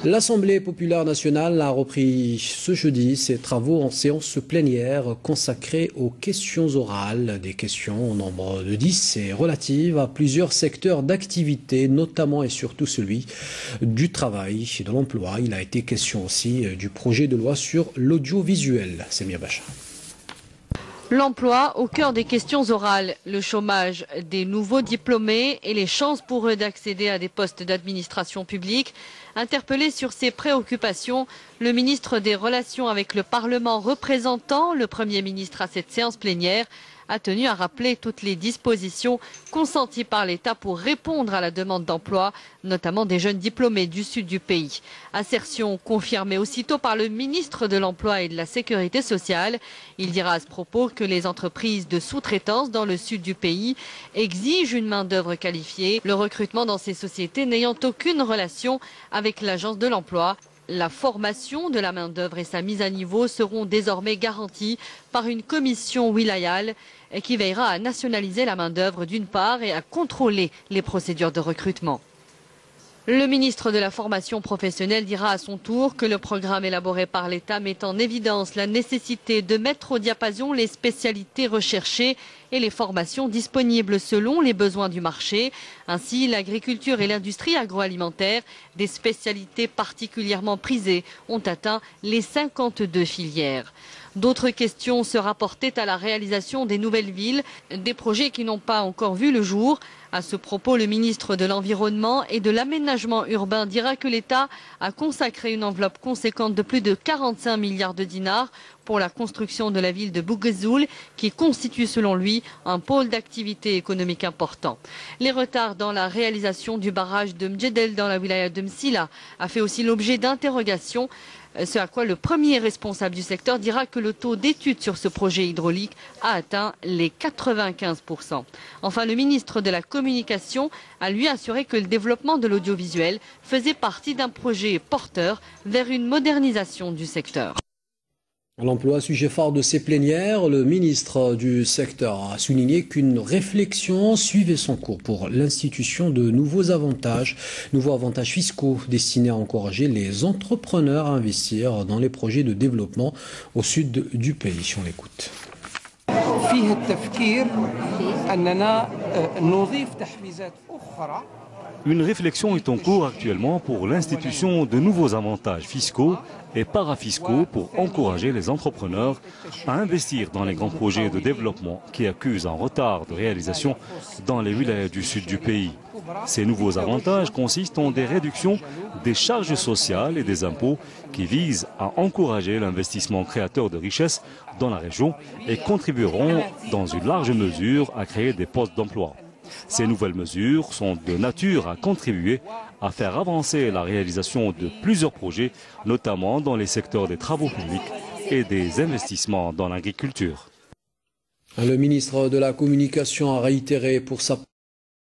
L'Assemblée populaire nationale a repris ce jeudi ses travaux en séance plénière consacrée aux questions orales, des questions au nombre de 10 et relatives à plusieurs secteurs d'activité, notamment et surtout celui du travail et de l'emploi. Il a été question aussi du projet de loi sur l'audiovisuel. Samia Bacha. L'emploi au cœur des questions orales, le chômage des nouveaux diplômés et les chances pour eux d'accéder à des postes d'administration publique. Interpellé sur ses préoccupations, le ministre des Relations avec le Parlement représentant le Premier ministre à cette séance plénière a tenu à rappeler toutes les dispositions consenties par l'État pour répondre à la demande d'emploi, notamment des jeunes diplômés du sud du pays. Assertion confirmée aussitôt par le ministre de l'Emploi et de la Sécurité sociale. Il dira à ce propos que les entreprises de sous-traitance dans le sud du pays exigent une main-d'œuvre qualifiée, le recrutement dans ces sociétés n'ayant aucune relation avec l'agence de l'emploi. La formation de la main-d'œuvre et sa mise à niveau seront désormais garanties par une commission wilayale qui veillera à nationaliser la main-d'œuvre d'une part et à contrôler les procédures de recrutement. Le ministre de la formation professionnelle dira à son tour que le programme élaboré par l'État met en évidence la nécessité de mettre au diapason les spécialités recherchées et les formations disponibles selon les besoins du marché. Ainsi, l'agriculture et l'industrie agroalimentaire, des spécialités particulièrement prisées, ont atteint les 52 filières. D'autres questions se rapportaient à la réalisation des nouvelles villes, des projets qui n'ont pas encore vu le jour. À ce propos, le ministre de l'Environnement et de l'Aménagement urbain dira que l'État a consacré une enveloppe conséquente de plus de 45 milliards de dinars pour la construction de la ville de Bouguezoul, qui constitue selon lui un pôle d'activité économique important. Les retards dans la réalisation du barrage de Mjedel dans la wilaya de Msila a fait aussi l'objet d'interrogations. Ce à quoi le premier responsable du secteur dira que le taux d'étude sur ce projet hydraulique a atteint les 95%. Enfin, le ministre de la Communication a lui assuré que le développement de l'audiovisuel faisait partie d'un projet porteur vers une modernisation du secteur. L'emploi, sujet phare de ces plénières, le ministre du secteur a souligné qu'une réflexion suivait son cours pour l'institution de nouveaux avantages fiscaux destinés à encourager les entrepreneurs à investir dans les projets de développement au sud du pays. On l'écoute. Une réflexion est en cours actuellement pour l'institution de nouveaux avantages fiscaux et parafiscaux pour encourager les entrepreneurs à investir dans les grands projets de développement qui accusent un retard de réalisation dans les wilayas du sud du pays. Ces nouveaux avantages consistent en des réductions des charges sociales et des impôts qui visent à encourager l'investissement créateur de richesses dans la région et contribueront dans une large mesure à créer des postes d'emploi. Ces nouvelles mesures sont de nature à contribuer à faire avancer la réalisation de plusieurs projets, notamment dans les secteurs des travaux publics et des investissements dans l'agriculture. Le ministre de la Communication a réitéré pour sa